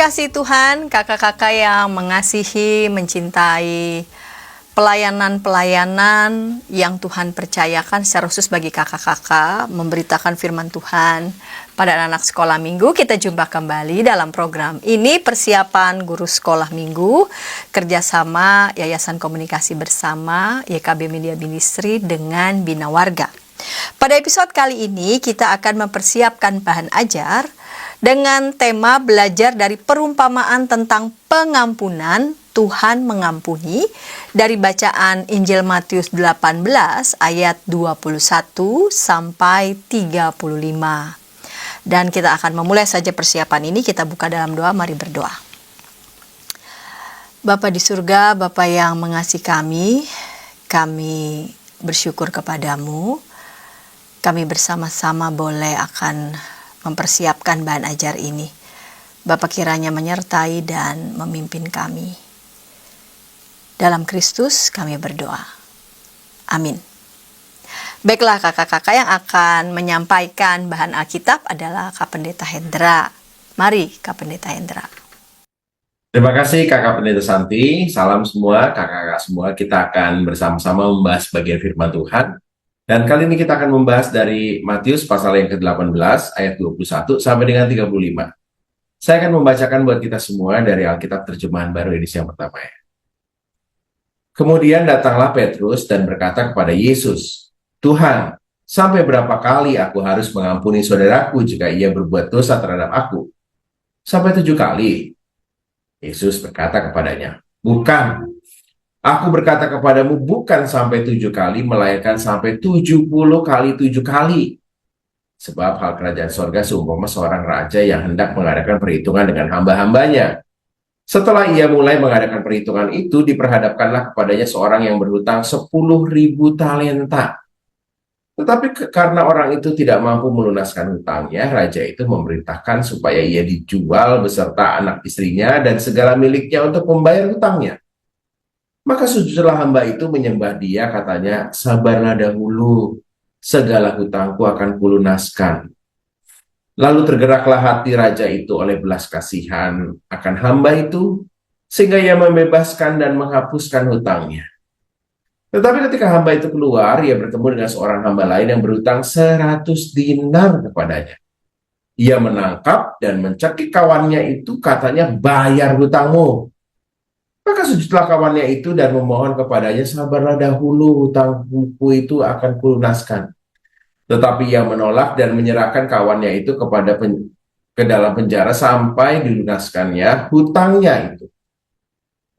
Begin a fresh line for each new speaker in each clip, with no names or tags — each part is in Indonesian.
dikasihi Tuhan, kakak-kakak yang mengasihi, mencintai pelayanan-pelayanan yang Tuhan percayakan secara khusus bagi kakak-kakak, memberitakan firman Tuhan pada anak-anak sekolah minggu. Kita jumpa kembali dalam program ini, persiapan guru sekolah minggu, kerjasama Yayasan Komunikasi Bersama, YKB Media Ministry dengan Bina Warga. Pada episode kali ini kita akan mempersiapkan bahan ajar dengan tema belajar dari perumpamaan tentang pengampunan, Tuhan mengampuni, dari bacaan Injil Matius 18 ayat 21 sampai 35. Dan kita akan memulai saja persiapan ini, kita buka dalam doa, mari berdoa. Bapa di surga, Bapa yang mengasihi kami bersyukur kepadamu. Kami bersama-sama boleh akan mempersiapkan bahan ajar ini. Bapa kiranya menyertai dan memimpin kami. Dalam Kristus kami berdoa. Amin. Baiklah, kakak-kakak, yang akan menyampaikan bahan Alkitab adalah Kak Pendeta Hendra. Mari Kak Pendeta Hendra.
Terima kasih Kakak Pendeta Santi. Salam semua, kakak-kakak semua. Kita akan bersama-sama membahas bagian firman Tuhan. Dan kali ini kita akan membahas dari Matius pasal yang ke-18 ayat 21 sampai dengan 35. Saya akan membacakan buat kita semua dari Alkitab terjemahan baru edisi yang pertama ya. Kemudian datanglah Petrus dan berkata kepada Yesus, "Tuhan, sampai berapa kali aku harus mengampuni saudaraku jika ia berbuat dosa terhadap aku? Sampai 7 kali?" Yesus berkata kepadanya, "Bukan. Aku berkata kepadamu, bukan sampai 7 kali, melainkan sampai 70 kali 7 kali. Sebab hal kerajaan sorga seumpama seorang raja yang hendak mengadakan perhitungan dengan hamba-hambanya. Setelah ia mulai mengadakan perhitungan itu, diperhadapkanlah kepadanya seorang yang berhutang 10.000 talenta. Tetapi karena orang itu tidak mampu melunaskan hutangnya, raja itu memerintahkan supaya ia dijual beserta anak istrinya dan segala miliknya untuk membayar hutangnya. Maka sujudlah hamba itu menyembah dia, katanya, 'Sabarlah dahulu, segala hutangku akan kulunaskan.' Lalu tergeraklah hati raja itu oleh belas kasihan akan hamba itu, sehingga ia membebaskan dan menghapuskan hutangnya. Tetapi ketika hamba itu keluar, ia bertemu dengan seorang hamba lain yang berhutang 100 dinar kepadanya. Ia menangkap dan mencekik kawannya itu, katanya, 'Bayar hutangmu.' Maka sujudlah kawannya itu dan memohon kepadanya, 'Sabarlah dahulu, hutang buku itu akan kulunaskan.' Tetapi ia menolak dan menyerahkan kawannya itu ke dalam penjara sampai dilunaskannya hutangnya itu.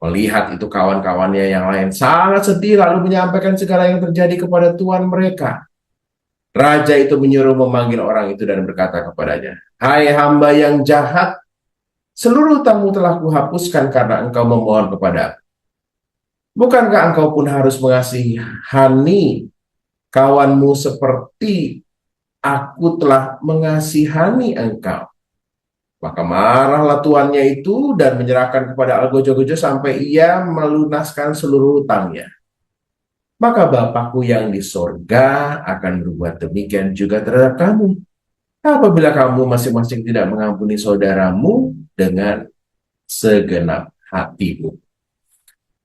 Melihat itu kawan-kawannya yang lain sangat sedih, lalu menyampaikan segala yang terjadi kepada tuan mereka. Raja itu menyuruh memanggil orang itu dan berkata kepadanya, 'Hai hamba yang jahat, seluruh hutangmu telah kuhapuskan karena engkau memohon kepada aku. Bukankah engkau pun harus mengasihani kawanmu seperti aku telah mengasihani engkau?' Maka marahlah tuannya itu dan menyerahkan kepada algojo-gojo sampai ia melunaskan seluruh hutangnya. Maka Bapakku yang di sorga akan berbuat demikian juga terhadap kamu, apabila kamu masing-masing tidak mengampuni saudaramu dengan segenap hatimu."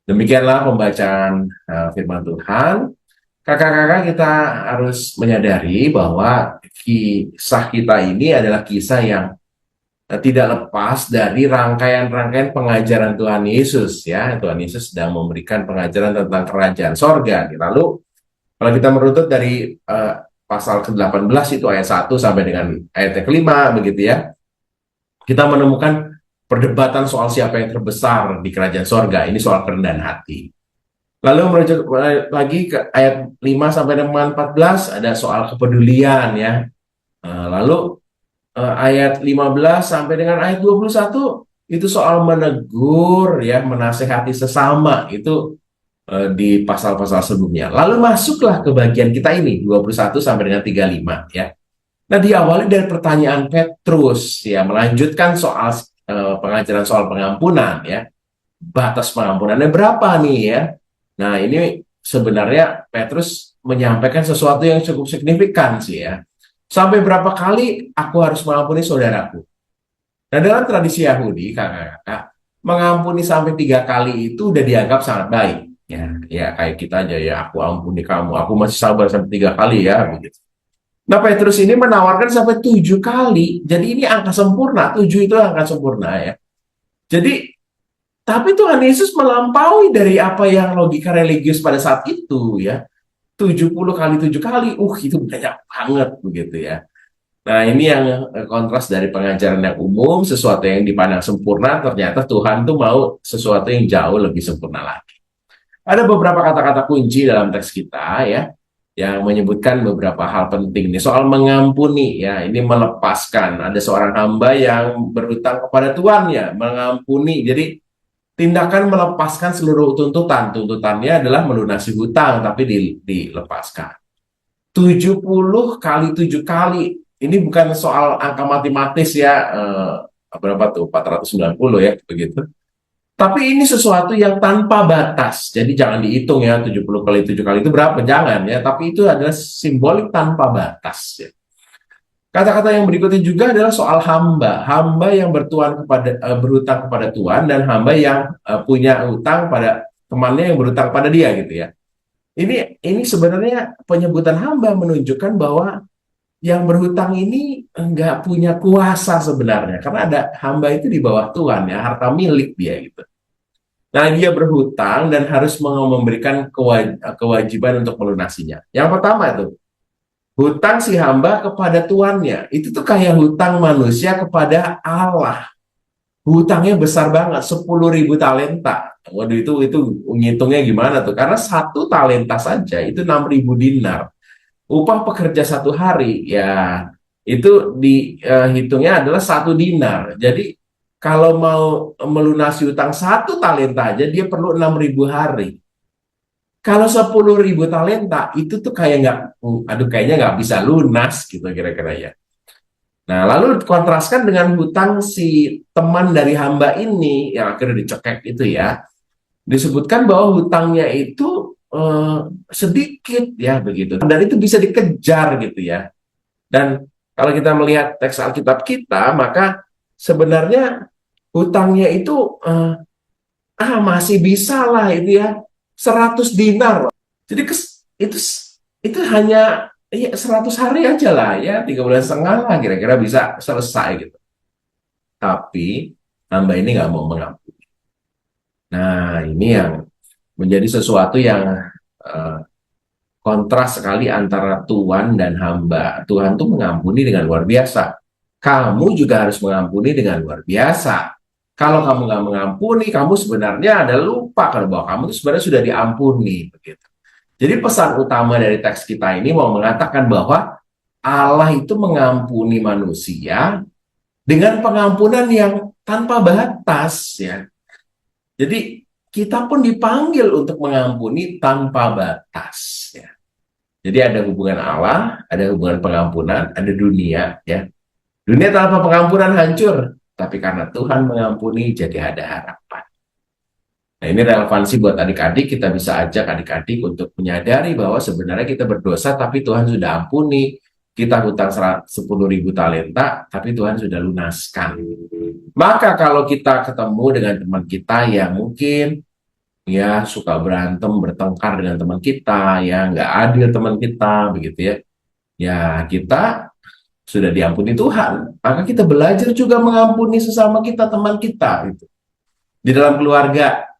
Demikianlah pembacaan firman Tuhan. Kakak-kakak, kita harus menyadari bahwa kisah kita ini adalah kisah yang tidak lepas dari rangkaian-rangkaian pengajaran Tuhan Yesus ya. Tuhan Yesus sedang memberikan pengajaran tentang kerajaan sorga. Lalu kalau kita merunut dari pasal ke-18 itu ayat 1 sampai dengan ayat ke-5 begitu ya, kita menemukan perdebatan soal siapa yang terbesar di kerajaan sorga. Ini soal kerendahan hati. Lalu merujuk lagi ke ayat 5 sampai dengan 14 ada soal kepedulian ya. Lalu ayat 15 sampai dengan ayat 21 itu soal menegur ya, menasehati sesama. Itu di pasal-pasal sebelumnya. Lalu masuklah ke bagian kita ini 21 sampai dengan 35 ya. Nah, diawali dari pertanyaan Petrus ya, melanjutkan soal pengajaran soal pengampunan ya. Batas pengampunannya berapa nih ya? Nah, ini sebenarnya Petrus menyampaikan sesuatu yang cukup signifikan sih ya. Sampai berapa kali aku harus mengampuni saudaraku? Nah, dalam tradisi Yahudi, kakak-kakak, mengampuni sampai 3 kali itu udah dianggap sangat baik. Ya, ya kayak kita aja ya, aku ampuni kamu, aku masih sabar sampai 3 kali ya, begitu. Nah, Petrus ini menawarkan sampai 7 kali. Jadi ini angka sempurna, 7 itu angka sempurna ya. Jadi, tapi Tuhan Yesus melampaui dari apa yang logika religius pada saat itu ya. 70 kali 7 kali, itu banyak banget begitu ya. Nah, ini yang kontras dari pengajaran yang umum, sesuatu yang dipandang sempurna, ternyata Tuhan tuh mau sesuatu yang jauh lebih sempurna lagi. Ada beberapa kata-kata kunci dalam teks kita ya, yang menyebutkan beberapa hal penting nih. Soal mengampuni ya, ini melepaskan. Ada seorang hamba yang berhutang kepada tuannya, mengampuni. Jadi tindakan melepaskan seluruh tuntutan. Tuntutannya adalah melunasi hutang, tapi dilepaskan. 70 kali 7 kali. Ini bukan soal angka matematis ya, berapa tuh, 490 ya, begitu. Tapi ini sesuatu yang tanpa batas. Jadi jangan dihitung ya, 70 kali 7 kali itu berapa, jangan ya. Tapi itu adalah simbolik tanpa batas ya. Kata-kata yang berikutnya juga adalah soal hamba. Hamba yang berhutang kepada Tuhan, dan hamba yang punya hutang pada temannya yang berhutang pada dia gitu ya. Ini sebenarnya penyebutan hamba menunjukkan bahwa yang berhutang ini nggak punya kuasa sebenarnya, karena ada hamba itu di bawah Tuhan ya, harta milik dia gitu. Nah, dia berhutang dan harus memberikan kewajiban untuk melunasinya. Yang pertama itu, hutang si hamba kepada tuannya. Itu tuh kayak hutang manusia kepada Allah. Hutangnya besar banget, 10.000 talenta. Waduh, itu ngitungnya gimana tuh? Karena 1 talenta saja itu 6.000 dinar. Upah pekerja 1 hari ya itu dihitungnya adalah 1 dinar. Jadi kalau mau melunasi utang 1 talenta aja dia perlu 6.000 hari. Kalau 10.000 talenta itu tuh kayak nggak, aduh kayaknya nggak bisa lunas gitu kira-kira ya. Nah, lalu kontraskan dengan hutang si teman dari hamba ini yang akhirnya dicekek itu ya. Disebutkan bahwa hutangnya itu sedikit ya begitu. Dan itu bisa dikejar gitu ya. Dan kalau kita melihat teks Alkitab kita, maka sebenarnya hutangnya itu masih bisa lah itu ya, 100 dinar. Jadi itu itu hanya ya 100 hari aja lah ya, 3,5 bulan lah kira-kira bisa selesai gitu. Tapi hamba ini nggak mau mengampuni. Nah, ini yang menjadi sesuatu yang eh, kontras sekali antara Tuhan dan hamba. Tuhan tuh mengampuni dengan luar biasa. Kamu juga harus mengampuni dengan luar biasa. Kalau kamu nggak mengampuni, kamu sebenarnya ada lupa kalau bahwa kamu itu sebenarnya sudah diampuni. Begitu. Jadi pesan utama dari teks kita ini mau mengatakan bahwa Allah itu mengampuni manusia dengan pengampunan yang tanpa batas ya. Jadi kita pun dipanggil untuk mengampuni tanpa batas ya. Jadi ada hubungan Allah, ada hubungan pengampunan, ada dunia ya. Dunia tanpa pengampunan hancur, tapi karena Tuhan mengampuni jadi ada harapan. Nah, ini relevansi buat adik-adik, kita bisa ajak adik-adik untuk menyadari bahwa sebenarnya kita berdosa tapi Tuhan sudah ampuni. Kita hutang 10.000 talenta, tapi Tuhan sudah lunaskan. Maka kalau kita ketemu dengan teman kita yang mungkin ya suka berantem, bertengkar dengan teman kita, ya nggak adil teman kita, begitu ya. Ya kita sudah diampuni Tuhan, maka kita belajar juga mengampuni sesama kita, teman kita. Gitu. Di dalam keluarga,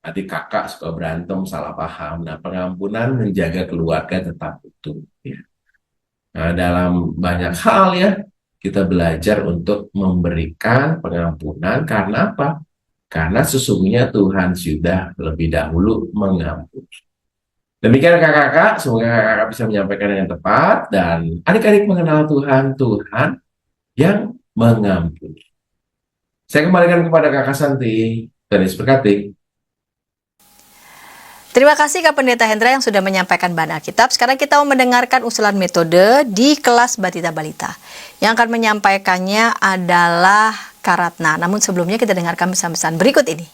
adik kakak suka berantem, salah paham. Nah, pengampunan menjaga keluarga tetap utuh. Ya. Nah, dalam banyak hal ya, kita belajar untuk memberikan pengampunan karena apa? Karena sesungguhnya Tuhan sudah lebih dahulu mengampuni. Demikian kakak-kakak, semoga kakak-kakak bisa menyampaikan dengan tepat dan adik-adik mengenal Tuhan, Tuhan yang mengampuni. Saya kembalikan kepada kakak Santi. Tuhan Yesus berkati.
Terima kasih Kak Pendeta Hendra yang sudah menyampaikan bahan Alkitab. Sekarang kita mau mendengarkan usulan metode di kelas Batita Balita. Yang akan menyampaikannya adalah Kak Ratna. Namun sebelumnya kita dengarkan pesan-pesan berikut ini.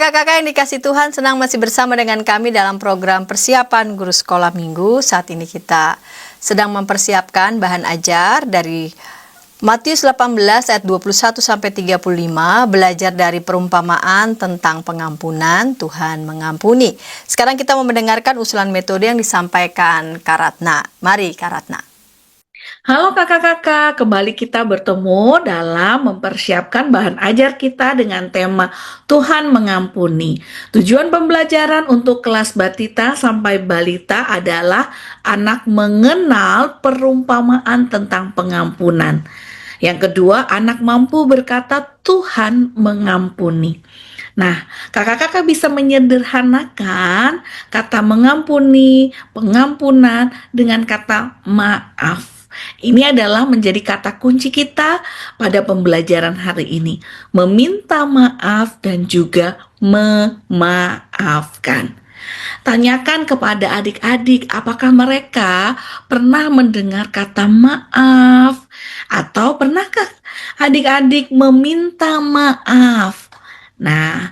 Kakak-kakak yang dikasih Tuhan, senang masih bersama dengan kami dalam program persiapan guru sekolah minggu. Saat ini kita sedang mempersiapkan bahan ajar dari Matius 18 ayat 21 sampai 35, belajar dari perumpamaan tentang pengampunan, Tuhan mengampuni. Sekarang kita mau mendengarkan usulan metode yang disampaikan Kak Ratna. Mari Kak Ratna.
Halo kakak-kakak, kembali kita bertemu dalam mempersiapkan bahan ajar kita dengan tema Tuhan mengampuni. Tujuan pembelajaran untuk kelas batita sampai balita adalah anak mengenal perumpamaan tentang pengampunan. Yang kedua, anak mampu berkata Tuhan mengampuni. Nah, kakak-kakak bisa menyederhanakan kata mengampuni, pengampunan dengan kata maaf. Ini adalah menjadi kata kunci kita pada pembelajaran hari ini. Meminta maaf dan juga memaafkan. Tanyakan kepada adik-adik apakah mereka pernah mendengar kata maaf atau pernahkah adik-adik meminta maaf. Nah,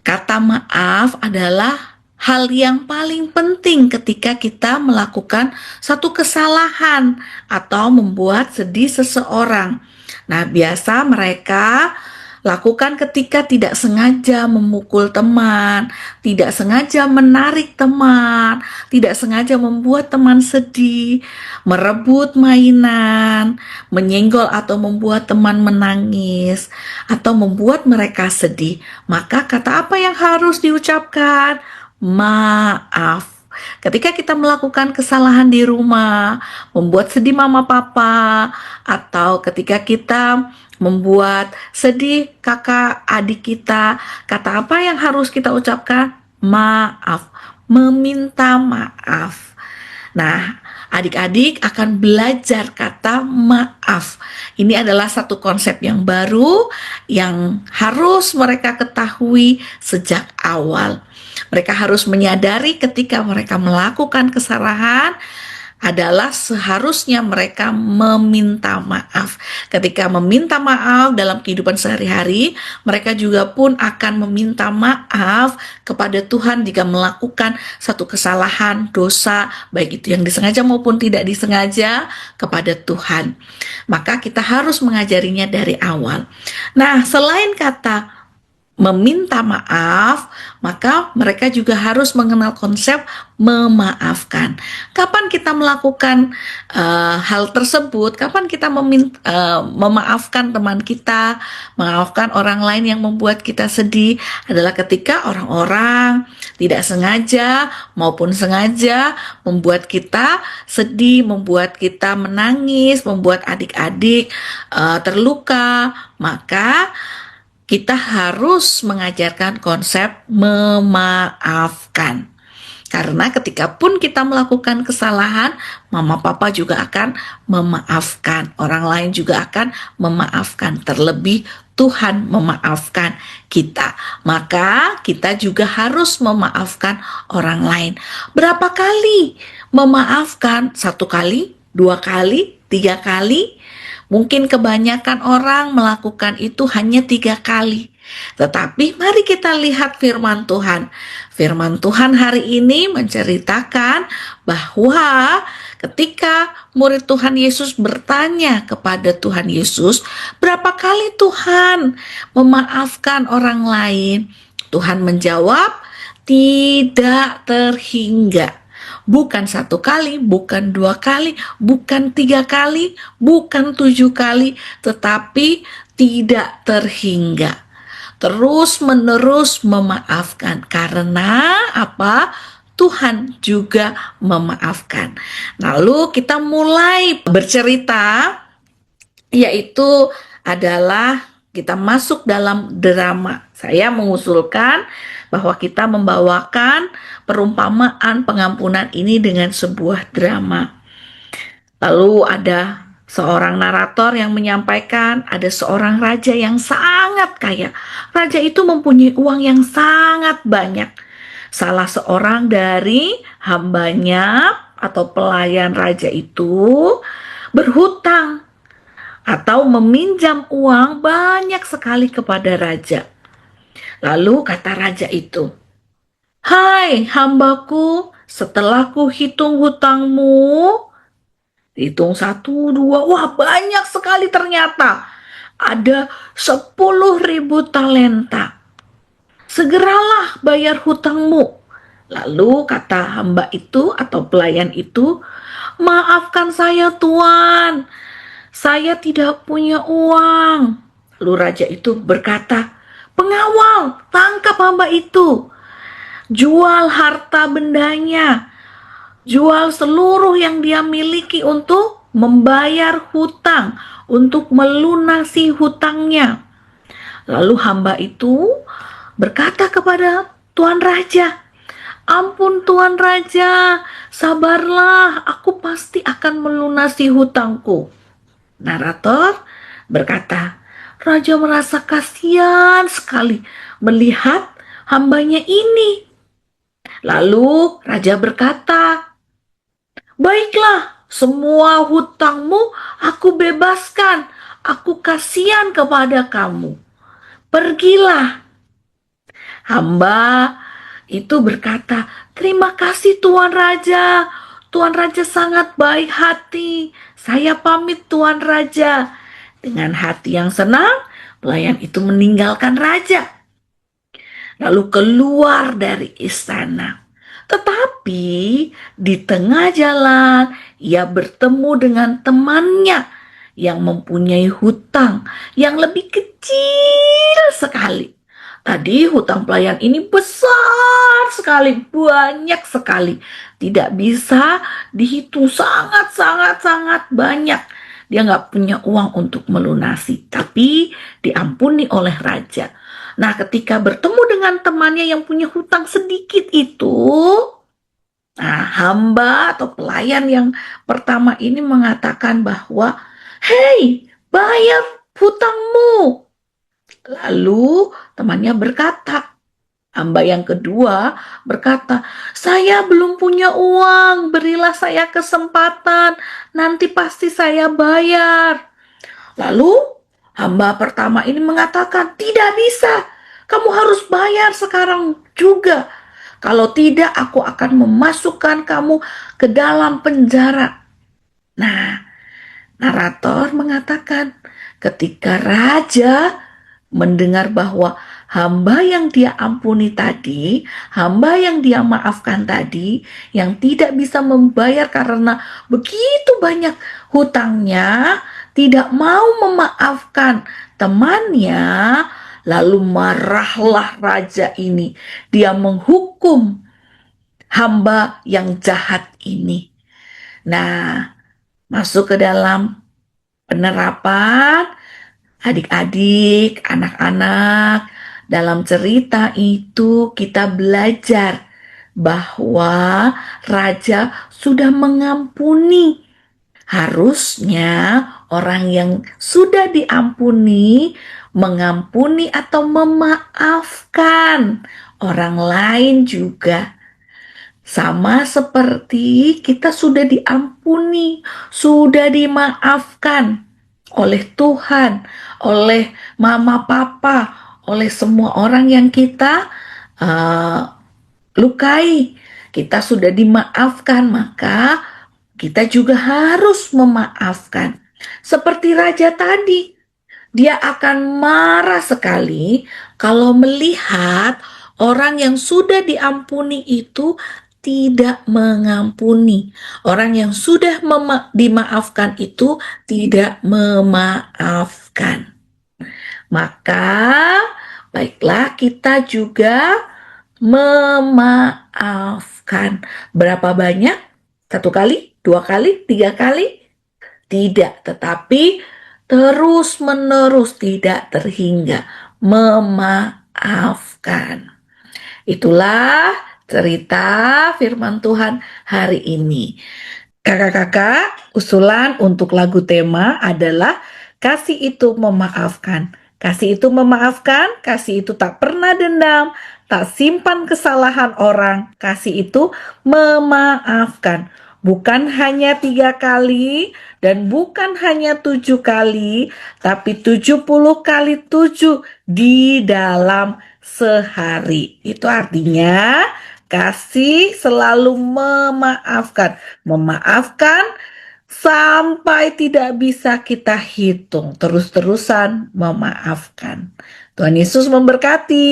kata maaf adalah hal yang paling penting ketika kita melakukan satu kesalahan atau membuat sedih seseorang. Nah, biasa mereka lakukan ketika tidak sengaja memukul teman, tidak sengaja menarik teman, tidak sengaja membuat teman sedih, merebut mainan, menyenggol atau membuat teman menangis, atau membuat mereka sedih. Maka kata apa yang harus diucapkan? Maaf. Ketika kita melakukan kesalahan di rumah, membuat sedih mama papa, atau ketika kita membuat sedih kakak adik kita, kata apa yang harus kita ucapkan? Maaf. Meminta maaf. Nah, adik-adik akan belajar kata maaf. Ini adalah satu konsep yang baru yang harus mereka ketahui sejak awal. Mereka harus menyadari ketika mereka melakukan kesalahan adalah seharusnya mereka meminta maaf. Ketika meminta maaf dalam kehidupan sehari-hari, mereka juga pun akan meminta maaf kepada Tuhan jika melakukan satu kesalahan, dosa, baik itu yang disengaja maupun tidak disengaja kepada Tuhan. Maka kita harus mengajarinya dari awal. Nah, selain kata meminta maaf, maka mereka juga harus mengenal konsep memaafkan. Kapan kita melakukan hal tersebut? Kapan kita memaafkan teman kita, memaafkan orang lain yang membuat kita sedih? Adalah ketika orang-orang tidak sengaja maupun sengaja membuat kita sedih, membuat kita menangis, membuat adik-adik terluka. Maka kita harus mengajarkan konsep memaafkan. Karena ketika pun kita melakukan kesalahan, mama papa juga akan memaafkan. Orang lain juga akan memaafkan. Terlebih Tuhan memaafkan kita. Maka kita juga harus memaafkan orang lain. Berapa kali memaafkan? 1 kali, 2 kali, 3 kali? Mungkin kebanyakan orang melakukan itu hanya 3 kali. Tetapi mari kita lihat firman Tuhan. Firman Tuhan hari ini menceritakan bahwa ketika murid Tuhan Yesus bertanya kepada Tuhan Yesus, berapa kali Tuhan memaafkan orang lain? Tuhan menjawab, tidak terhingga. Bukan 1 kali, bukan 2 kali, bukan 3 kali, bukan 7 kali, tetapi tidak terhingga. Terus menerus memaafkan. Karena apa? Tuhan juga memaafkan. Lalu kita mulai bercerita, yaitu adalah kita masuk dalam drama. Saya mengusulkan bahwa kita membawakan perumpamaan pengampunan ini dengan sebuah drama. Lalu ada seorang narator yang menyampaikan ada seorang raja yang sangat kaya. Raja itu mempunyai uang yang sangat banyak. Salah seorang dari hambanya atau pelayan raja itu berhutang atau meminjam uang banyak sekali kepada raja. Lalu kata raja itu, "Hai hambaku, setelah ku hitung hutangmu," hitung 1, 2, wah banyak sekali ternyata. Ada 10.000 talenta. Segeralah bayar hutangmu. Lalu kata hamba itu atau pelayan itu, "Maafkan saya Tuan, saya tidak punya uang." Lalu raja itu berkata, "Pengawal, tangkap hamba itu. Jual harta bendanya. Jual seluruh yang dia miliki untuk membayar hutang, untuk melunasi hutangnya." Lalu hamba itu berkata kepada Tuan Raja, "Ampun Tuan Raja, sabarlah, aku pasti akan melunasi hutangku." Narator berkata, raja merasa kasihan sekali melihat hambanya ini. Lalu raja berkata, "Baiklah, semua hutangmu aku bebaskan. Aku kasihan kepada kamu. Pergilah." Hamba itu berkata, "Terima kasih Tuan Raja. Tuan Raja sangat baik hati. Saya pamit Tuan Raja." Dengan hati yang senang, pelayan itu meninggalkan raja, lalu keluar dari istana. Tetapi di tengah jalan ia bertemu dengan temannya yang mempunyai hutang yang lebih kecil sekali. Tadi hutang pelayan ini besar sekali, banyak sekali. Tidak bisa dihitung, sangat banyak. Dia nggak punya uang untuk melunasi, tapi diampuni oleh raja. Nah, ketika bertemu dengan temannya yang punya hutang sedikit itu, nah, hamba atau pelayan yang pertama ini mengatakan bahwa, "Hei, bayar hutangmu." Lalu temannya berkata, hamba yang kedua berkata, "Saya belum punya uang, berilah saya kesempatan, nanti pasti saya bayar." Lalu hamba pertama ini mengatakan, "Tidak bisa, kamu harus bayar sekarang juga. Kalau tidak, aku akan memasukkan kamu ke dalam penjara." Nah, narator mengatakan, ketika raja mendengar bahwa hamba yang dia ampuni tadi, hamba yang dia maafkan tadi, yang tidak bisa membayar karena begitu banyak hutangnya, tidak mau memaafkan temannya, lalu marahlah raja ini. Dia menghukum hamba yang jahat ini. Nah, masuk ke dalam penerapan. Adik-adik, anak-anak, dalam cerita itu kita belajar bahwa raja sudah mengampuni. Harusnya orang yang sudah diampuni mengampuni atau memaafkan orang lain juga. Sama seperti kita sudah diampuni, sudah dimaafkan oleh Tuhan, oleh mama papa, oleh semua orang yang kita lukai. Kita sudah dimaafkan, maka kita juga harus memaafkan. Seperti raja tadi, dia akan marah sekali kalau melihat orang yang sudah diampuni itu tidak mengampuni. Orang yang sudah dimaafkan itu tidak memaafkan. Maka baiklah kita juga memaafkan. Berapa banyak? 1 kali, 2 kali, 3 kali? Tidak, tetapi terus-menerus, tidak terhingga. Memaafkan. Itulah cerita firman Tuhan hari ini. Kakak-kakak, usulan untuk lagu tema adalah kasih itu memaafkan. Kasih itu memaafkan, kasih itu tak pernah dendam, tak simpan kesalahan orang. Kasih itu memaafkan. Bukan hanya 3 kali dan bukan hanya 7 kali, tapi 70 kali 7 di dalam sehari. Itu artinya kasih selalu memaafkan. Memaafkan sampai tidak bisa kita hitung. Terus-terusan memaafkan. Tuhan Yesus memberkati.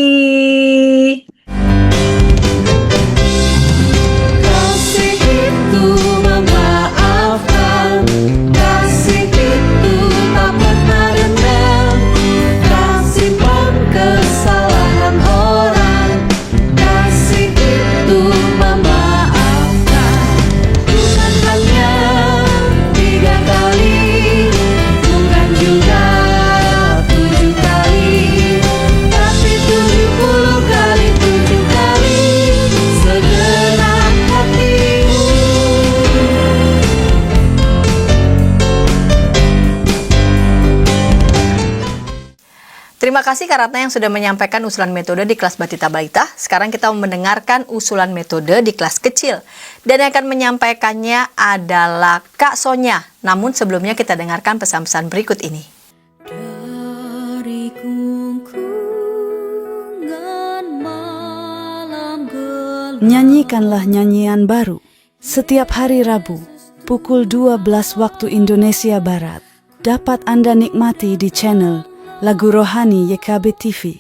Kasih itu memaafkan, kasih itu tak pernah dendam, kasih pun kesalahan orang, kasih itu memaafkan. Bukan hanya 3 kali, bukan juga 7 kali, tapi 70 kali 7 kali, segenap hatimu.
Terima kasih Kak Ratna yang sudah menyampaikan usulan metode di kelas Batita Balita. Sekarang kita mau mendengarkan usulan metode di kelas kecil. Dan yang akan menyampaikannya adalah Kak Sonya. Namun sebelumnya kita dengarkan pesan-pesan berikut ini.
Dari kungkungan malam gelap,
Nyanyikanlah nyanyian baru setiap hari Rabu pukul 12 waktu Indonesia Barat. Dapat Anda nikmati di channel Lagu Rohani YKB TV.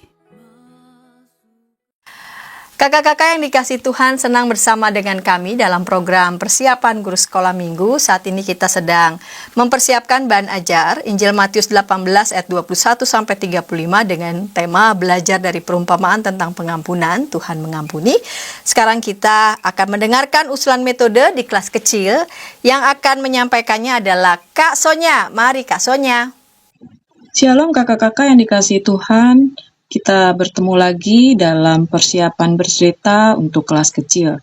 Kakak-kakak yang dikasih Tuhan, senang bersama dengan kami dalam program persiapan guru sekolah minggu. Saat ini kita sedang mempersiapkan bahan ajar Injil Matius 18 ayat 21-35 dengan tema belajar dari perumpamaan tentang pengampunan, Tuhan mengampuni. Sekarang kita akan mendengarkan usulan metode di kelas kecil. Yang akan menyampaikannya adalah Kak Sonya. Mari Kak Sonya.
Shalom kakak-kakak yang dikasihi Tuhan, kita bertemu lagi dalam persiapan bercerita untuk kelas kecil.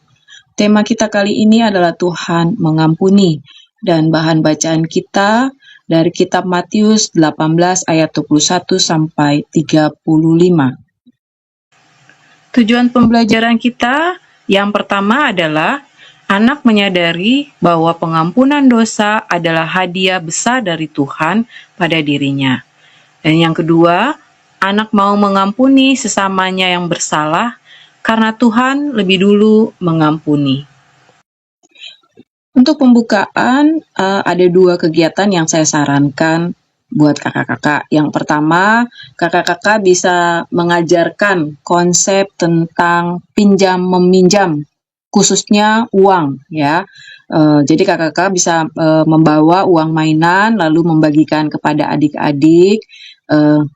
Tema kita kali ini adalah Tuhan mengampuni, dan bahan bacaan kita dari kitab Matius 18 ayat 21 sampai 35. Tujuan pembelajaran kita yang pertama adalah anak menyadari bahwa pengampunan dosa adalah hadiah besar dari Tuhan pada dirinya. Dan yang kedua, anak mau mengampuni sesamanya yang bersalah karena Tuhan lebih dulu mengampuni. Untuk pembukaan, ada 2 kegiatan yang saya sarankan buat kakak-kakak. Yang pertama, kakak-kakak bisa mengajarkan konsep tentang pinjam-meminjam, khususnya uang ya. Jadi kakak-kakak bisa membawa uang mainan lalu membagikan kepada adik-adik.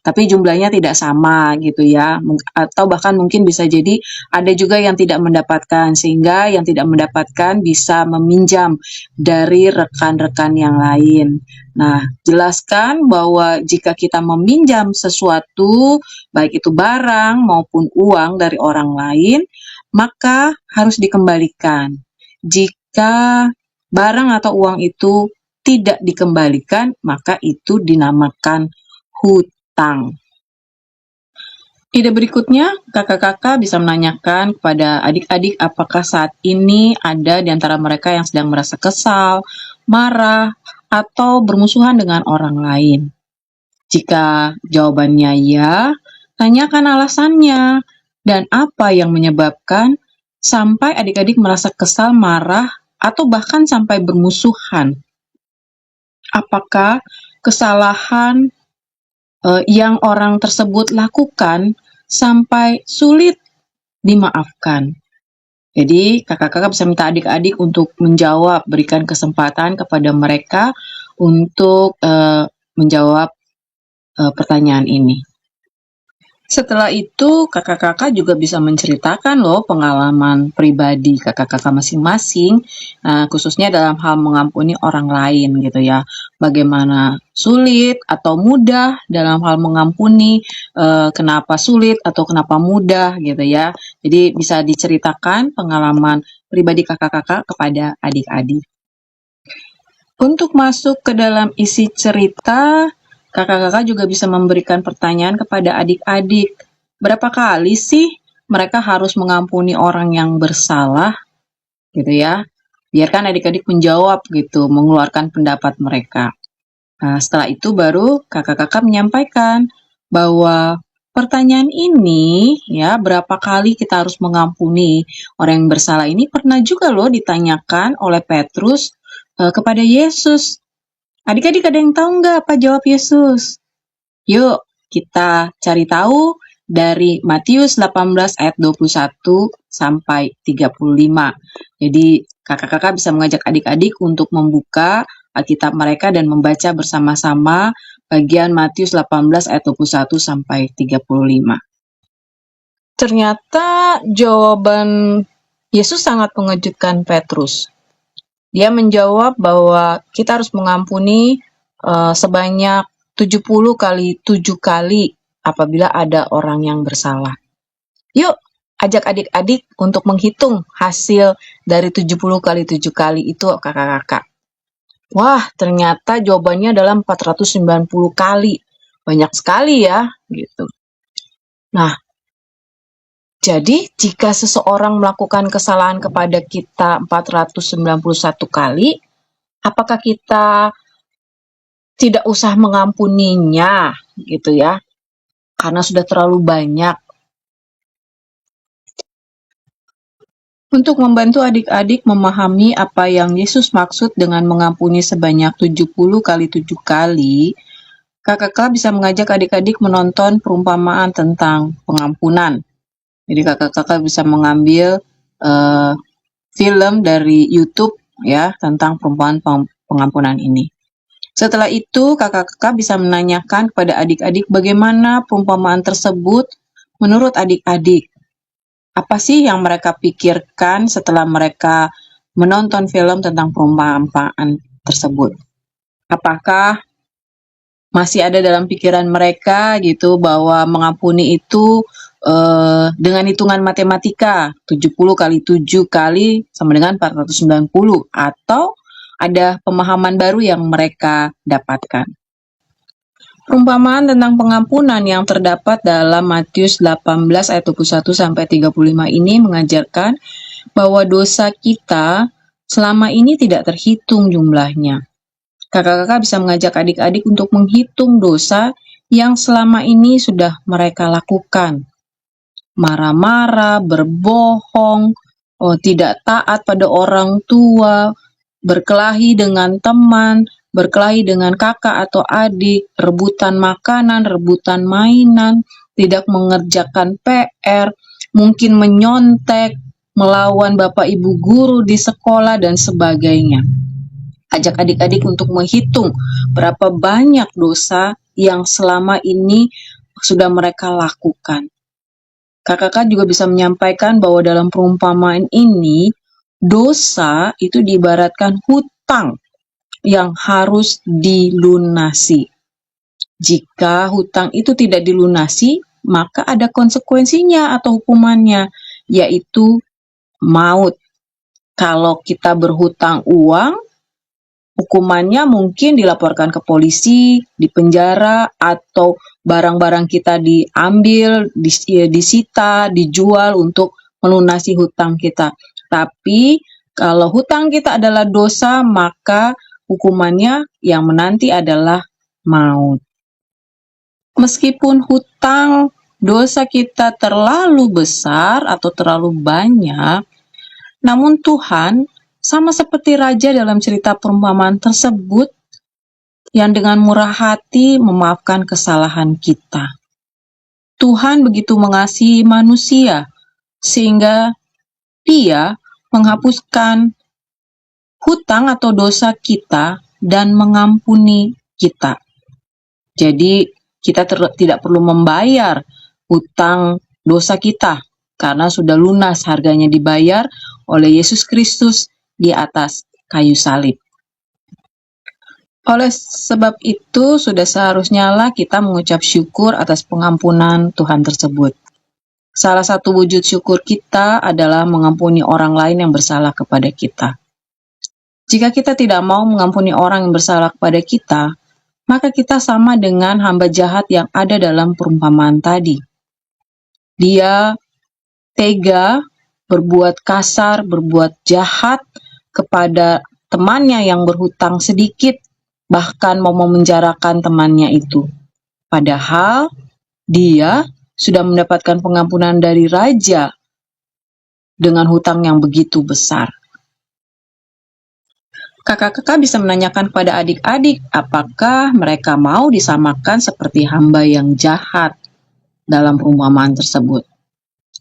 Tapi jumlahnya tidak sama gitu ya, atau bahkan mungkin bisa jadi ada juga yang tidak mendapatkan, sehingga yang tidak mendapatkan bisa meminjam dari rekan-rekan yang lain. Nah, jelaskan bahwa jika kita meminjam sesuatu, baik itu barang maupun uang dari orang lain, maka harus dikembalikan. Jika barang atau uang itu tidak dikembalikan, maka itu dinamakan hutang. Ide berikutnya, kakak-kakak bisa menanyakan kepada adik-adik apakah saat ini ada di antara mereka yang sedang merasa kesal, marah, atau bermusuhan dengan orang lain. Jika jawabannya ya, tanyakan alasannya dan apa yang menyebabkan sampai adik-adik merasa kesal, marah, atau bahkan sampai bermusuhan. Apakah kesalahan yang orang tersebut lakukan sampai sulit dimaafkan? Jadi kakak-kakak bisa minta adik-adik untuk menjawab, berikan kesempatan kepada mereka untuk menjawab pertanyaan ini. Setelah itu, kakak-kakak juga bisa menceritakan loh pengalaman pribadi kakak-kakak masing-masing, khususnya dalam hal mengampuni orang lain gitu ya. Bagaimana sulit atau mudah dalam hal mengampuni, kenapa sulit atau kenapa mudah gitu ya. Jadi bisa diceritakan pengalaman pribadi kakak-kakak kepada adik-adik. Untuk masuk ke dalam isi cerita, kakak-kakak juga bisa memberikan pertanyaan kepada adik-adik. Berapa kali sih mereka harus mengampuni orang yang bersalah? Gitu ya. Biarkan adik-adik menjawab gitu, mengeluarkan pendapat mereka. Nah, setelah itu baru kakak-kakak menyampaikan bahwa Pertanyaan ini, ya, berapa kali kita harus mengampuni orang yang bersalah ini pernah juga loh ditanyakan oleh Petrus kepada Yesus. Adik-adik ada yang tahu nggak apa jawab Yesus? Yuk, kita cari tahu dari Matius 18 ayat 21 sampai 35. Jadi, kakak-kakak bisa mengajak adik-adik untuk membuka Alkitab mereka dan membaca bersama-sama bagian Matius 18 ayat 21 sampai 35. Ternyata jawaban Yesus sangat mengejutkan Petrus. Dia menjawab bahwa kita harus mengampuni sebanyak 70 kali 7 kali apabila ada orang yang bersalah. Yuk, ajak adik-adik untuk menghitung hasil dari 70 kali 7 kali itu kakak-kakak. Wah, ternyata jawabannya adalah 490 kali. Banyak sekali ya, gitu. Nah, jadi jika seseorang melakukan kesalahan kepada kita 491 kali, apakah kita tidak usah mengampuninya, gitu ya? Karena sudah terlalu banyak. Untuk membantu adik-adik memahami apa yang Yesus maksud dengan mengampuni sebanyak 70 kali 7 kali, kakak-kakak bisa mengajak adik-adik menonton perumpamaan tentang pengampunan. Jadi kakak-kakak bisa mengambil film dari YouTube ya tentang perumpamaan pengampunan ini. Setelah itu, kakak-kakak bisa menanyakan kepada adik-adik bagaimana perumpamaan tersebut menurut adik-adik. Apa sih yang mereka pikirkan setelah mereka menonton film tentang perumpamaan tersebut? Apakah masih ada dalam pikiran mereka gitu bahwa mengampuni itu dengan hitungan matematika 70 kali 7 kali sama dengan 490 atau ada pemahaman baru yang mereka dapatkan? Perumpamaan tentang pengampunan yang terdapat dalam Matius 18 ayat 21 sampai 35 ini mengajarkan bahwa dosa kita selama ini tidak terhitung jumlahnya. Kakak-kakak bisa mengajak adik-adik untuk menghitung dosa yang selama ini sudah mereka lakukan. Marah-marah, berbohong, tidak taat pada orang tua, berkelahi dengan teman, berkelahi dengan kakak atau adik, rebutan makanan, rebutan mainan, tidak mengerjakan PR, mungkin menyontek, melawan bapak ibu guru di sekolah, dan sebagainya. Ajak adik-adik untuk menghitung berapa banyak dosa yang selama ini sudah mereka lakukan. Kakak-kakak juga bisa menyampaikan bahwa dalam perumpamaan ini, dosa itu diibaratkan hutang yang harus dilunasi. Jika hutang itu tidak dilunasi, maka ada konsekuensinya atau hukumannya, yaitu maut. Kalau kita berhutang uang, hukumannya mungkin dilaporkan ke polisi, dipenjara, atau barang-barang kita diambil, disita, dijual untuk melunasi hutang kita. Tapi kalau hutang kita adalah dosa, maka hukumannya yang menanti adalah maut. Meskipun hutang dosa kita terlalu besar atau terlalu banyak, namun Tuhan sama seperti raja dalam cerita perumpamaan tersebut yang dengan murah hati memaafkan kesalahan kita. Tuhan begitu mengasihi manusia sehingga Dia menghapuskan hutang atau dosa kita dan mengampuni kita. Jadi kita tidak perlu membayar hutang dosa kita karena sudah lunas harganya dibayar oleh Yesus Kristus di atas kayu salib. Oleh sebab itu sudah seharusnya lah kita mengucap syukur atas pengampunan Tuhan tersebut. Salah satu wujud syukur kita adalah mengampuni orang lain yang bersalah kepada kita. Jika kita tidak mau mengampuni orang yang bersalah kepada kita, maka kita sama dengan hamba jahat yang ada dalam perumpamaan tadi. Dia tega, berbuat kasar, berbuat jahat kepada temannya yang berhutang sedikit, bahkan mau memenjarakan temannya itu. Padahal dia sudah mendapatkan pengampunan dari raja dengan hutang yang begitu besar. Kakak-kakak bisa menanyakan pada adik-adik apakah mereka mau disamakan seperti hamba yang jahat dalam perumpamaan tersebut.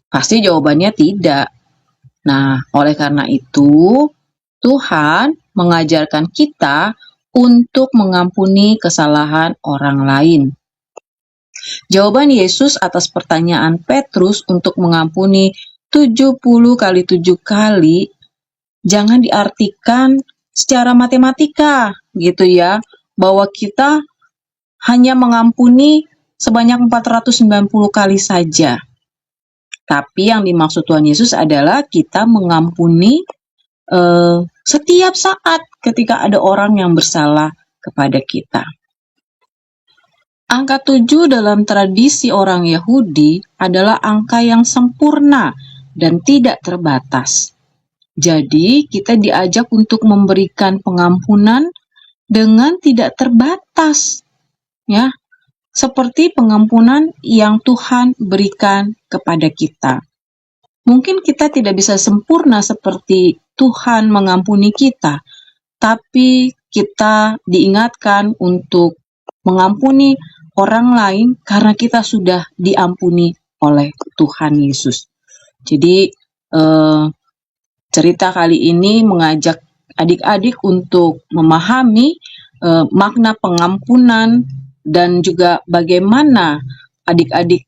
Pasti jawabannya tidak. Nah, oleh karena itu, Tuhan mengajarkan kita untuk mengampuni kesalahan orang lain. Jawaban Yesus atas pertanyaan Petrus untuk mengampuni 70 kali 7 kali jangan diartikan secara matematika gitu ya, bahwa kita hanya mengampuni sebanyak 490 kali saja. Tapi yang dimaksud Tuhan Yesus adalah kita mengampuni setiap saat ketika ada orang yang bersalah kepada kita. Angka 7 dalam tradisi orang Yahudi adalah angka yang sempurna dan tidak terbatas. Jadi, kita diajak untuk memberikan pengampunan dengan tidak terbatas, ya, seperti pengampunan yang Tuhan berikan kepada kita. Mungkin kita tidak bisa sempurna seperti Tuhan mengampuni kita, tapi kita diingatkan untuk mengampuni orang lain karena kita sudah diampuni oleh Tuhan Yesus. Jadi, cerita kali ini mengajak adik-adik untuk memahami makna pengampunan dan juga bagaimana adik-adik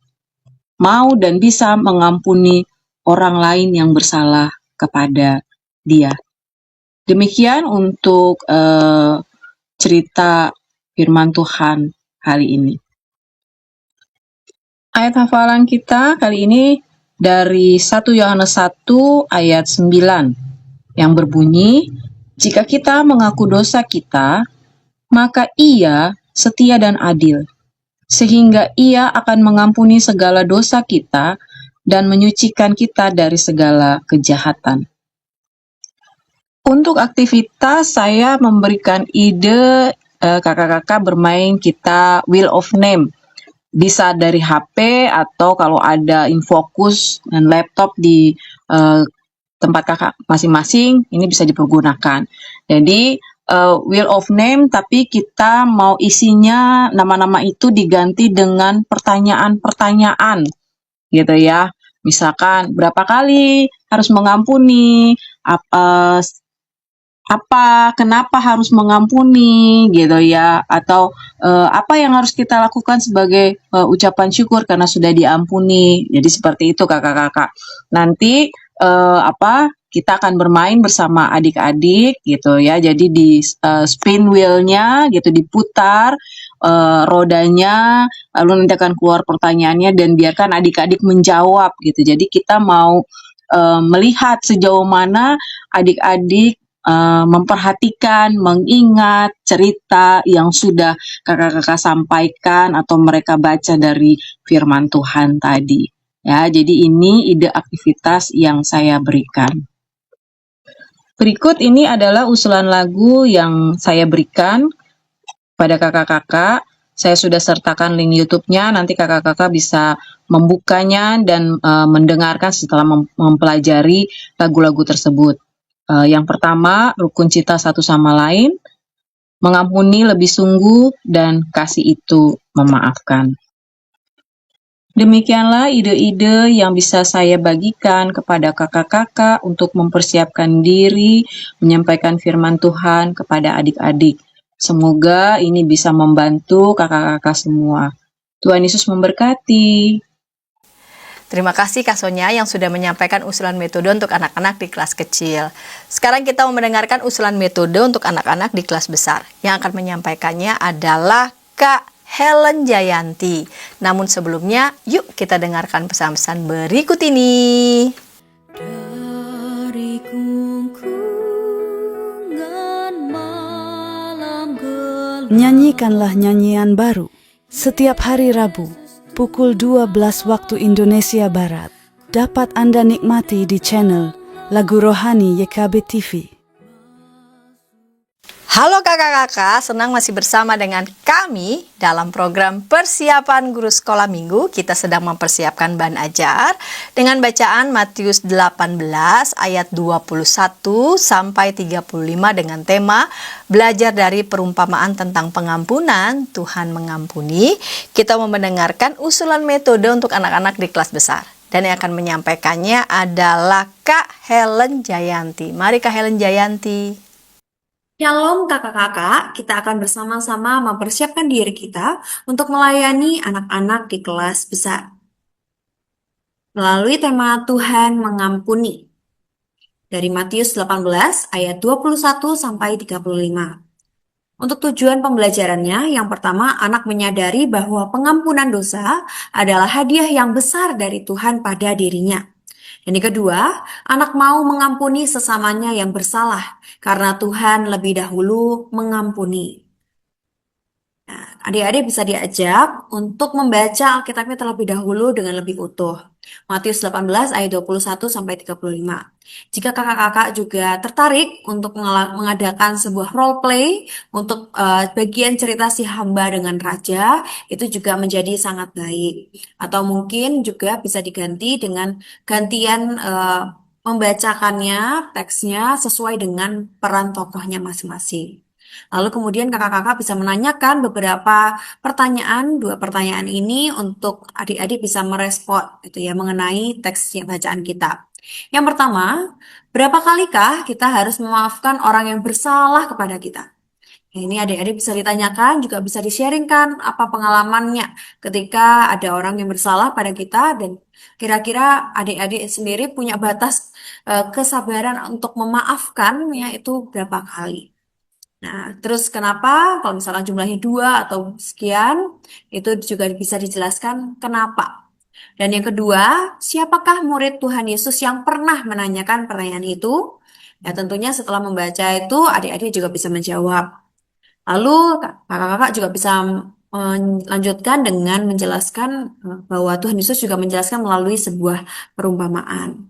mau dan bisa mengampuni orang lain yang bersalah kepada dia. Demikian untuk cerita firman Tuhan hari ini. Ayat hafalan kita kali ini dari 1 Yohanes 1 ayat 9 yang berbunyi, "Jika kita mengaku dosa kita, maka Ia setia dan adil, sehingga Ia akan mengampuni segala dosa kita dan menyucikan kita dari segala kejahatan." Untuk aktivitas, saya memberikan ide kakak-kakak bermain kita Wheel of Name. Bisa dari HP atau kalau ada Infocus dan laptop di tempat kakak masing-masing, ini bisa dipergunakan. Jadi, Wheel of Name, tapi kita mau isinya nama-nama itu diganti dengan pertanyaan-pertanyaan, gitu ya. Misalkan, berapa kali harus mengampuni, kenapa harus mengampuni gitu ya, atau apa yang harus kita lakukan sebagai ucapan syukur karena sudah diampuni. Jadi seperti itu kakak-kakak. Nanti kita akan bermain bersama adik-adik gitu ya. Jadi di spin wheel-nya gitu, diputar rodanya, lalu nanti akan keluar pertanyaannya dan biarkan adik-adik menjawab gitu. Jadi kita mau melihat sejauh mana adik-adik memperhatikan, mengingat cerita yang sudah kakak-kakak sampaikan atau mereka baca dari firman Tuhan tadi. Ya, jadi ini ide aktivitas yang saya berikan. Berikut ini adalah usulan lagu yang saya berikan pada kakak-kakak. Saya sudah sertakan link YouTube-nya, nanti kakak-kakak bisa membukanya dan mendengarkan setelah mempelajari lagu-lagu tersebut. Yang pertama, rukun cita satu sama lain, mengampuni lebih sungguh, dan kasih itu memaafkan. Demikianlah ide-ide yang bisa saya bagikan kepada kakak-kakak untuk mempersiapkan diri, menyampaikan firman Tuhan kepada adik-adik. Semoga ini bisa membantu kakak-kakak semua. Tuhan Yesus memberkati.
Terima kasih Kak Sonia yang sudah menyampaikan usulan metode untuk anak-anak di kelas kecil. Sekarang kita mau mendengarkan usulan metode untuk anak-anak di kelas besar. Yang akan menyampaikannya adalah Kak Helen Jayanti. Namun sebelumnya, yuk kita dengarkan pesan-pesan berikut ini.
Dari gungkungan malam gelap,
Nyanyikanlah nyanyian baru setiap hari Rabu pukul 12 waktu Indonesia Barat. Dapat Anda nikmati di channel Lagu Rohani YKB TV.
Halo kakak-kakak, senang masih bersama dengan kami dalam program persiapan guru sekolah minggu. Kita sedang mempersiapkan bahan ajar dengan bacaan Matius 18 ayat 21 sampai 35 dengan tema belajar dari perumpamaan tentang pengampunan, Tuhan mengampuni. Kita mau mendengarkan usulan metode untuk anak-anak di kelas besar. Dan yang akan menyampaikannya adalah Kak Helen Jayanti. Mari Kak Helen Jayanti.
Shalom kakak-kakak, kita akan bersama-sama mempersiapkan diri kita untuk melayani anak-anak di kelas besar. Melalui tema Tuhan mengampuni. Dari Matius 18 ayat 21 sampai 35. Untuk tujuan pembelajarannya, yang pertama anak menyadari bahwa pengampunan dosa adalah hadiah yang besar dari Tuhan pada dirinya. Dan yang kedua, anak mau mengampuni sesamanya yang bersalah, karena Tuhan lebih dahulu mengampuni. Nah, adik-adik bisa diajak untuk membaca Alkitabnya terlebih dahulu dengan lebih utuh. Matius 18 ayat 21 sampai 35. Jika kakak-kakak juga tertarik untuk mengadakan sebuah role play untuk bagian cerita si hamba dengan raja, itu juga menjadi sangat baik. Atau mungkin juga bisa diganti dengan gantian membacakannya, teksnya sesuai dengan peran tokohnya masing-masing. Lalu kemudian kakak-kakak bisa menanyakan beberapa pertanyaan, 2 pertanyaan ini untuk adik-adik bisa merespon gitu ya mengenai teks bacaan kita. Yang pertama, berapa kalikah kita harus memaafkan orang yang bersalah kepada kita? Ini adik-adik bisa ditanyakan, juga bisa di-sharingkan apa pengalamannya ketika ada orang yang bersalah pada kita dan kira-kira adik-adik sendiri punya batas kesabaran untuk memaafkan ya itu berapa kali. Nah, terus kenapa? Kalau misalkan jumlahnya 2 atau sekian, itu juga bisa dijelaskan kenapa. Dan yang kedua, siapakah murid Tuhan Yesus yang pernah menanyakan pertanyaan itu? Ya tentunya setelah membaca itu, adik-adik juga bisa menjawab. Lalu kakak-kakak juga bisa melanjutkan dengan menjelaskan bahwa Tuhan Yesus juga menjelaskan melalui sebuah perumpamaan.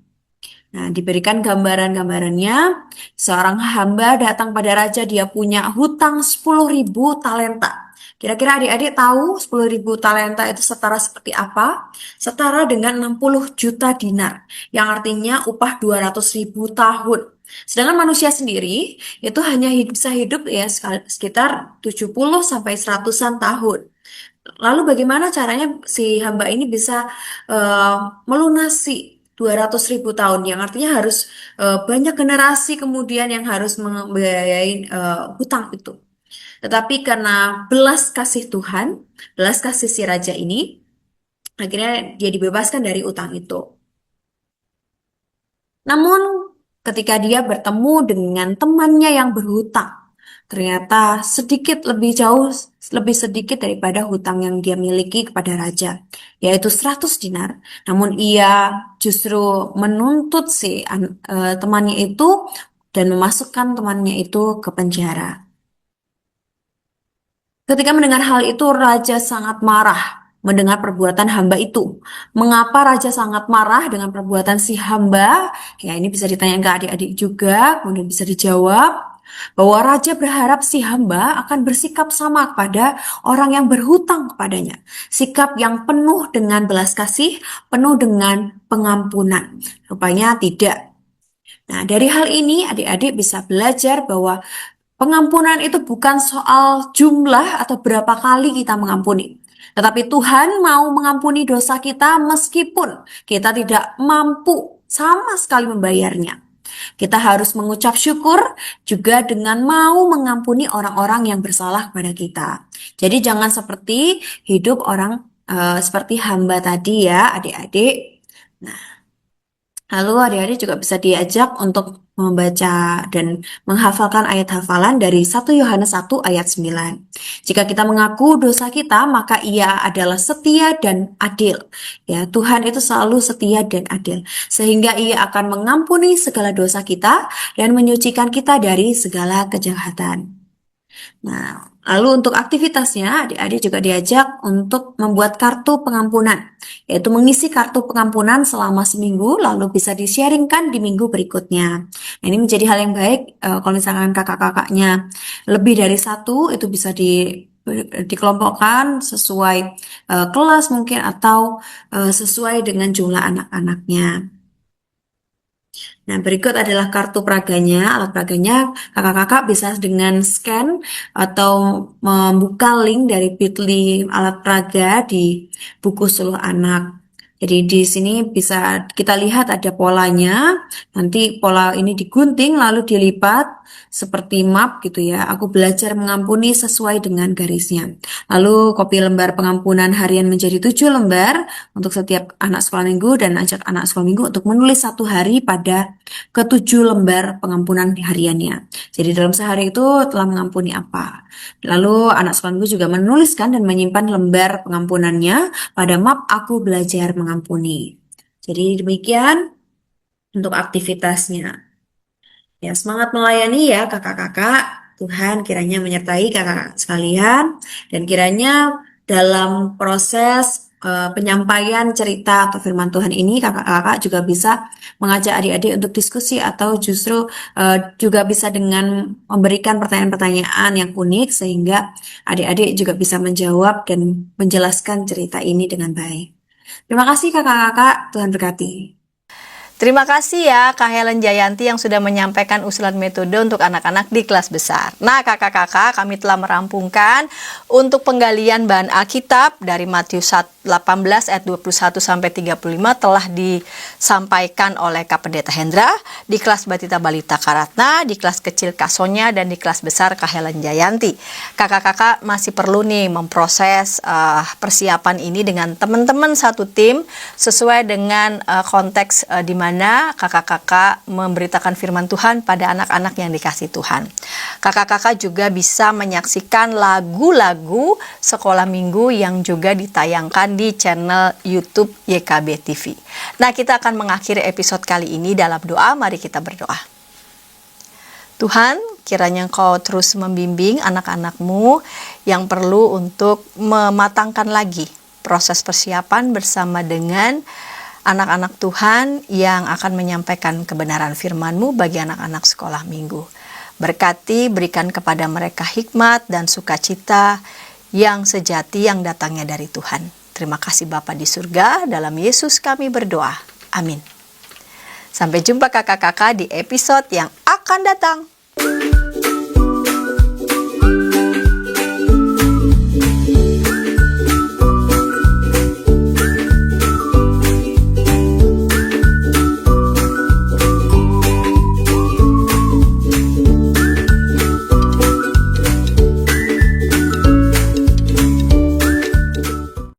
Nah, diberikan gambaran-gambarannya, seorang hamba datang pada raja, dia punya hutang 10.000 talenta. Kira-kira adik-adik tahu 10.000 talenta itu setara seperti apa? Setara dengan 60 juta dinar, yang artinya upah 200.000 tahun. Sedangkan manusia sendiri itu hanya bisa hidup ya sekitar 70 sampai 100-an tahun. Lalu bagaimana caranya si hamba ini bisa melunasi 200.000 tahun, yang artinya harus banyak generasi kemudian yang harus membiayai hutang itu. Tetapi karena belas kasih Tuhan, belas kasih si raja ini, akhirnya dia dibebaskan dari utang itu. Namun ketika dia bertemu dengan temannya yang berhutang, ternyata lebih sedikit daripada hutang yang dia miliki kepada raja, yaitu 100 dinar. Namun ia justru menuntut si temannya itu dan memasukkan temannya itu ke penjara. Ketika mendengar hal itu, raja sangat marah mendengar perbuatan hamba itu. Mengapa raja sangat marah dengan perbuatan si hamba? Ya, ini bisa ditanyakan ke adik-adik juga, kemudian bisa dijawab bahwa raja berharap si hamba akan bersikap sama kepada orang yang berhutang kepadanya. Sikap yang penuh dengan belas kasih, penuh dengan pengampunan. Rupanya tidak. Nah, dari hal ini adik-adik bisa belajar bahwa pengampunan itu bukan soal jumlah atau berapa kali kita mengampuni. Tetapi Tuhan mau mengampuni dosa kita meskipun kita tidak mampu sama sekali membayarnya. Kita harus mengucap syukur juga dengan mau mengampuni orang-orang yang bersalah kepada kita. Jadi jangan seperti hidup orang seperti hamba tadi ya adik-adik. Nah, lalu adik-adik juga bisa diajak untuk membaca dan menghafalkan ayat hafalan dari 1 Yohanes 1 ayat 9. Jika kita mengaku dosa kita, maka ia adalah setia dan adil. Ya, Tuhan itu selalu setia dan adil. Sehingga ia akan mengampuni segala dosa kita dan menyucikan kita dari segala kejahatan. Nah, Lalu untuk aktivitasnya, adik-adik juga diajak untuk membuat kartu pengampunan, yaitu mengisi kartu pengampunan selama seminggu, lalu bisa di-sharingkan di minggu berikutnya. Nah, ini menjadi hal yang baik kalau misalkan kakak-kakaknya lebih dari satu, itu bisa dikelompokkan sesuai kelas mungkin atau sesuai dengan jumlah anak-anaknya. Nah, berikut adalah kartu praganya. Alat praganya, kakak-kakak bisa dengan scan atau membuka link dari Bitly alat praga di buku Suluh Anak. Jadi di sini bisa kita lihat ada polanya. Nanti pola ini digunting lalu dilipat seperti map gitu ya. Aku belajar mengampuni sesuai dengan garisnya. Lalu kopi lembar pengampunan harian menjadi 7 lembar untuk setiap anak sekolah minggu, dan ajak anak sekolah minggu untuk menulis satu hari pada ke-7 lembar pengampunan hariannya. Jadi dalam sehari itu telah mengampuni apa. Lalu anak sekolah minggu juga menuliskan dan menyimpan lembar pengampunannya pada map Aku Belajar Mengampuni. Jadi demikian untuk aktivitasnya. Ya, semangat melayani ya kakak-kakak. Tuhan kiranya menyertai kakak sekalian, dan kiranya dalam proses penyampaian cerita atau firman Tuhan ini kakak-kakak juga bisa mengajak adik-adik untuk diskusi, atau justru juga bisa dengan memberikan pertanyaan-pertanyaan yang unik sehingga adik-adik juga bisa menjawab dan menjelaskan cerita ini dengan baik. Terima kasih kakak-kakak, Tuhan berkati.
Terima kasih ya Kak Helen Jayanti yang sudah menyampaikan usulan metode untuk anak-anak di kelas besar. Nah kakak-kakak, kami telah merampungkan untuk penggalian bahan Alkitab dari Matius 18 ayat 21 sampai 35 telah disampaikan oleh Kak Pendeta Hendra di kelas Batita Balita Karatna, di kelas kecil Kak Sonya, dan di kelas besar Kak Helen Jayanti. Kakak-kakak masih perlu nih memproses persiapan ini dengan teman-teman satu tim sesuai dengan konteks di mana kakak-kakak memberitakan firman Tuhan pada anak-anak yang dikasih Tuhan. Kakak-kakak juga bisa menyaksikan lagu-lagu sekolah minggu yang juga ditayangkan di channel YouTube YKB TV. Nah, kita akan mengakhiri episode kali ini dalam doa. Mari kita berdoa. Tuhan, kiranya Engkau terus membimbing anak-anak-Mu yang perlu untuk mematangkan lagi proses persiapan bersama dengan anak-anak Tuhan yang akan menyampaikan kebenaran firman-Mu bagi anak-anak sekolah minggu. Berkati, berikan kepada mereka hikmat dan sukacita yang sejati yang datangnya dari Tuhan. Terima kasih Bapa di surga, dalam Yesus kami berdoa. Amin. Sampai jumpa kakak-kakak di episode yang akan datang.